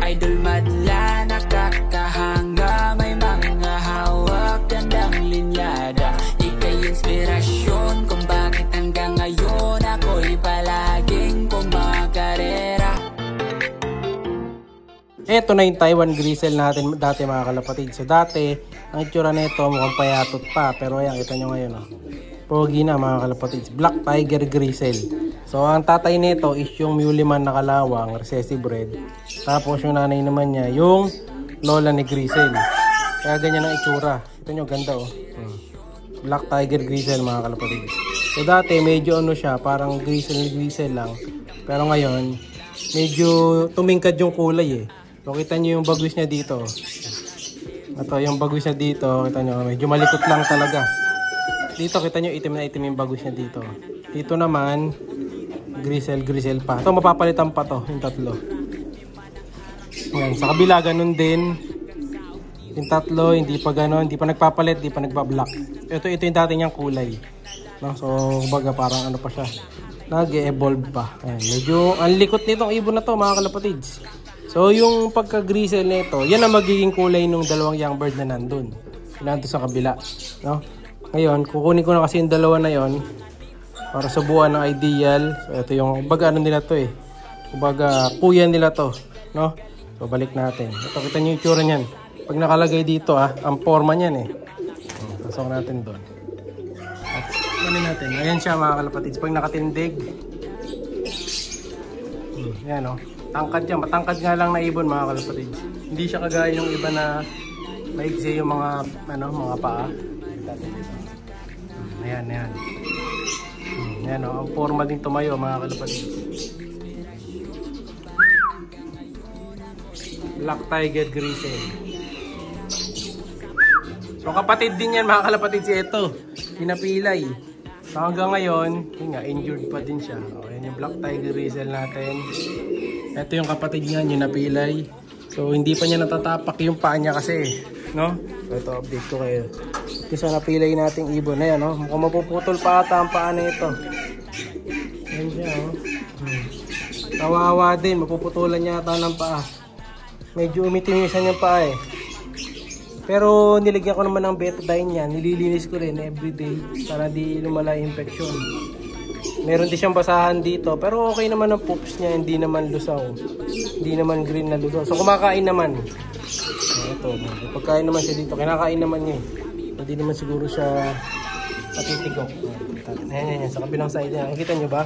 idol madla, nakakahanga, may mga hawak, gandang linyada. Ika'y inspirasyon kung bakit hanggang ngayon ako'y palaging kumakarera. Ito na yung Taiwan Grizzle natin dati mga kalapatid. So dati, ang itsura nito mukhang payatot pa. Pero ayan, kita nyo ngayon. Pogi na mga kalapatid. Black Tiger Grizzle. So ang tatay nito is yung Muleman na kalawang, recessive bred. Tapos yung nanay naman niya, yung lola ni Grizzle. Kaya ganyan ang itsura. Ito nyo, ganda oh. Black Tiger Grizzle mga kalapatid. So dati medyo ano siya, parang Grizzle lang. Pero ngayon, medyo tumingkad yung kulay eh. So kita nyo yung bagwis niya dito. Ito yung bagwis niya dito. Kita nyo medyo malikot lang talaga. Dito kita nyo itim na itim yung bagwis niya dito. Dito naman Grizzle pa. Ito mapapalitan pa to. Yung tatlo. Ayan, sa kabila ganun din. Yung tatlo hindi pa ganun. Hindi pa nagpapalit. Hindi pa nagbablock. Ito yung dati niyang kulay no? So baga parang ano pa siya, nag-evolve pa. Ayan, medyo ang likot nitong ibon na to mga kalapatids. So yung pagka-grizzle nito, yan ang magiging kulay ng dalawang young bird na nandun. Nandun sa kabila, no? Ngayon, kukunin ko na kasi yung dalawa na yon para subukan ng ideal. So ito yung baga ano nila to eh. Baga kuya nila to, no? So balik natin. Ito kita niyo yung tsura niyan. Pag nakalagay dito ang forma niyan eh. Pasok natin doon. At ano natin? Ayan siya mga kalapatids. Pag nakatindig. Ayan o. Tangkad yan. Matangkad nga lang na ibon mga kalapatids. Hindi siya kagaya yung iba na maigsi yung mga mga paa. Ayan. Ayan o. Ang forma din tumayo mga kalapatids. Black Tiger Grizzle. So kapatid din yan mga kalapatids. Ito. Pinapilay. So hanggang ngayon, injured pa din siya. Ayan yung Black Tiger Grizzle natin. Ito yung kapatid niya, yung napilay. So hindi pa niya natatapak yung paa niya kasi, no? So ito, update ko kayo. Yung sa napilay nating ibon, ayan, no? Mukhang mapuputol pa ata ang paa na ito. Ayan siya, oh. Kawawa din, mapuputulan niya ata ng paa. Medyo umitimisan yung paa eh. Pero nilagyan ko naman ng betadine niya, nililinis ko rin everyday para di lumala yung infection. Meron din siyang basahan dito, pero okay naman ang poops niya, hindi naman lusaw. Hindi naman green na lusaw. So kumakain naman. Ito, pagkain naman siya dito, kinakain naman niya. Hindi naman siguro siya patitigok. Ayan, sa kabilang side niya. Nakikita niyo ba?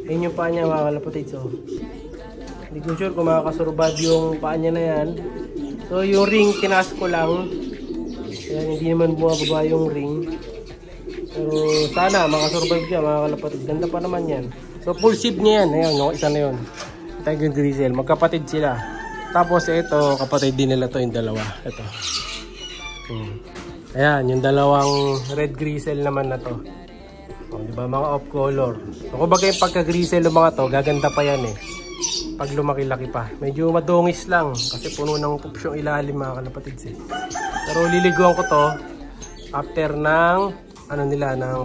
Ayan yung paa niya mga kalapatid. So, hindi ko sure kung makakasurvive yung paa niya na yan. So yung ring, tinaas ko lang. Ayan, hindi naman bumababa yung ring. Pero sana makasurvive siya mga kalapatid. Ganda pa naman yan. So full seed niya yan. Ayan, yung isa na yun. Tiger Grizzle. Magkapatid sila. Tapos ito, kapatid din nila to yung dalawa. Ito. Ayan, yung dalawang red Grizzle naman na to. O, diba mga off color. So kumbaga yung pagka-Grizzle ng mga to, gaganda pa yan eh. Pag lumaki-laki pa. Medyo madungis lang. Kasi puno ng pups yung ilalim mga kalapatid eh. Pero liliguan ko to after ng ng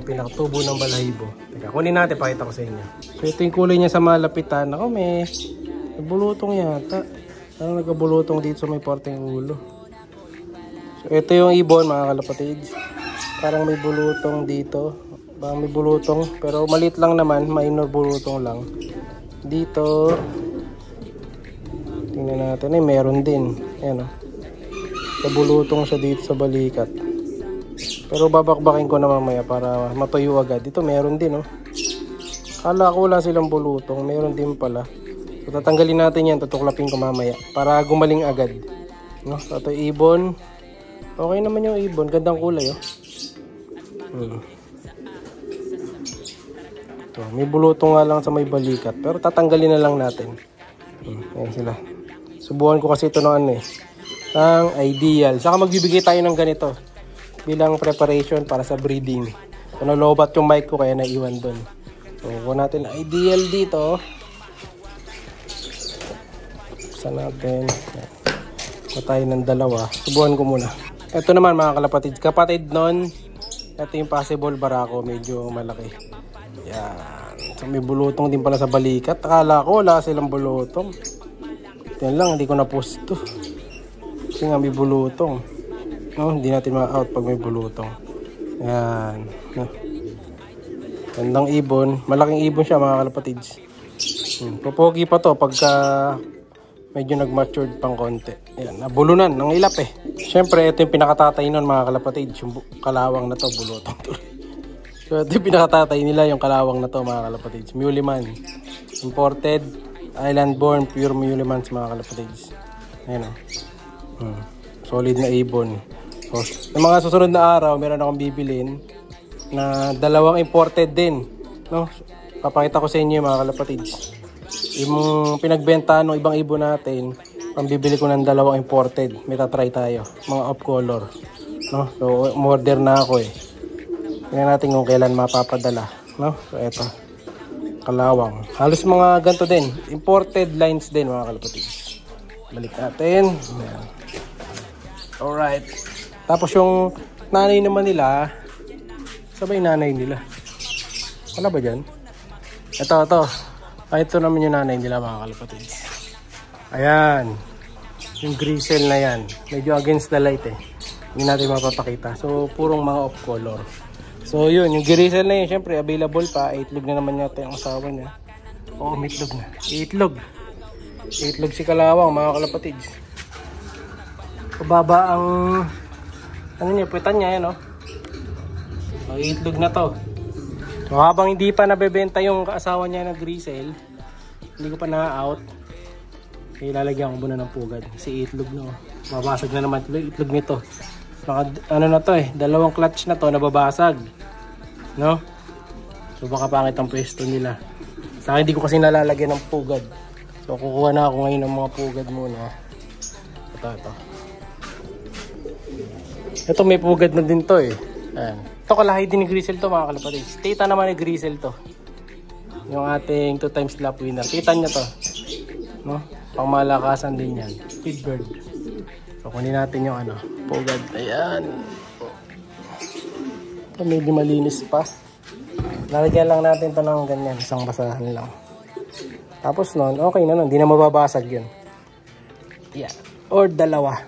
pinakatubo ng balahibo. Teka, kunin natin, pakita ko sa inyo. So ito yung kulay niya sa malapitan. Ako may bulutong yata. Parang nagkabulutong dito sa may porteng ulo. So ito yung ibon mga kalapatid. Parang may bulutong dito. Parang may bulutong. Pero maliit lang naman. Minor bulutong lang. Dito. Tingnan natin. Meron din. Ayan o. Bulutong siya dito sa balikat. Pero babakbakin ko na mamaya para matuyo agad. Dito meron din, oh. Kala ko wala silang bulutong. Meron din pala. So tatanggalin natin yan. Tutuklapin ko mamaya para gumaling agad. No? So ito ibon. Okay naman yung ibon. Gandang kulay, oh. Ito, may bulutong nga lang sa may balikat. Pero tatanggalin na lang natin. Ayan sila. Subukan ko kasi ito ng ng ideal. Saka magbibigay tayo ng ganito bilang preparation para sa breeding. So, nalobat yung mic ko kaya naiwan doon. So, kung natin ideal dito. Buksan natin. Patay ng dalawa. Subuhan ko muna. Ito naman mga kalapatid. Kapatid nun, ito yung possible barako. Medyo malaki. Yan. So, may bulutong din pala sa balikat. Akala ko wala silang bulutong. Yan lang, hindi ko na-post to. Kasi nga may bulutong. No, hindi natin ma-out pag may bulutong. Yan. No. Gandang ibon. Malaking ibon siya mga kalapatids. Popogi pa to pagka medyo nag-matured pang konti. Yan, nabulunan ng ilap eh. Siyempre, ito yung pinakatatay nun mga kalapatids. Yung kalawang na to, bulutong to. So, ito yung pinakatatay nila, yung kalawang na to mga kalapatids. Muleman. Imported, island-born, pure Mulemans mga kalapatids. Ayan o. Solid na ibon. So, yung mga susunod na araw, meron akong bibilin na dalawang imported din. No? Papakita ko sa inyo mga kalapatids. Yung pinagbenta ng ibang ibon natin, pambibili ko ng dalawang imported. May tatry tayo. Mga off-color. No? So, order na ako eh. Tingnan natin kung kailan mapapadala. No? So, eto. Kalawang. Halos mga ganito din. Imported lines din mga kalapatids. Balik natin. Ayan. Alright. Tapos yung nanay naman nila, sabay nanay nila. Wala ba dyan? Ito. Ito naman yung nanay nila mga kalapatids. Ayan. Yung grisel na yan. Medyo against the light eh. Hindi natin mapapakita. So, purong mga off-color. So, yun. Yung grisel na yun, syempre, available pa. Itlog na naman yata yung asawa niya. Oo, itlog na. Itlog si kalawang mga kalapatids. Pababa ang ano niya, puwetan niya yan, no? So, itlog na to. So, habang hindi pa nabebenta yung asawa niya na grisel, hindi ko pa na-out, ilalagyan ko muna ng pugad. Kasi itlog, no? Mabasag na naman itlog nito. Ano na to eh, dalawang clutch na to, nababasag. No? So, baka pangit ang pwesto nila. Sa akin, hindi ko kasi nalalagyan ng pugad. So, kukuha na ako ngayon ng mga pugad muna. Ito. Ito may pugad na din to eh. Ayan. Ito kalahi din ni Grisel to mga kalapatids. Tita naman ni Grisel to. Yung ating 2 times lap winner. Tita niya to. No? Pangmalakasan din yan. Speedbird. So kunin natin yung ano, pugad. Ayan. Ito medyo malinis pa. Lalagyan lang natin to ng ganyan. Isang basahan lang. Tapos nun, okay na nun. Hindi na mababasag yun. Yeah. Or dalawa.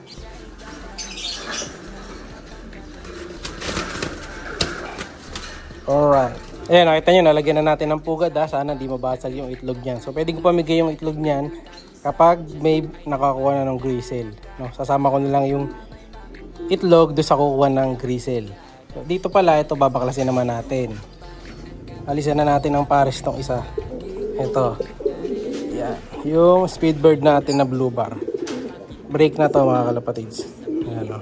Alright. Ayan, nakita nyo, nalagyan na natin ng pugad ha. Sana di mabasag yung itlog niyan. So, pwede ko pamigay yung itlog niyan kapag may nakakuha na ng grisel. No? Sasama ko na lang yung itlog doon sa kukuha ng grisel. So, dito pala, ito babaklasin naman natin. Alisan na natin ang pares tong isa. Ito. Yan. Yung speedbird natin na blue bar. Break na to mga kalapatids. Ayan o.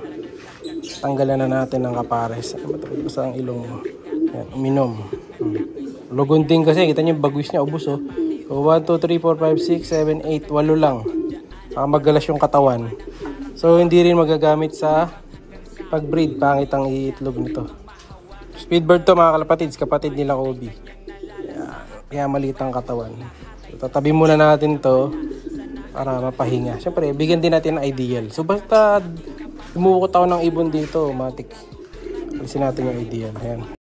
Tanggalan na natin ng kapares. Ano ba ito? Basta ang ilong mo. Yan, uminom. Lugunding kasi, kita nyo yung bagwis niya, ubos oh. So, 1, 2, 3, 4, 5, 6, 7, 8, 8 lang. Saka magalas yung katawan. So, hindi rin magagamit sa pag-breed. Pangit ang iitlog nito. Speedbird to mga kalapatids, kapatid nila Kobe. Kaya maliit ang katawan. So, tatabi muna natin to para mapahinga. Siyempre, bigyan din natin ng ideal. So, basta umukot ako ng ibon dito, matik. Alisin natin yung ideal. Ayan.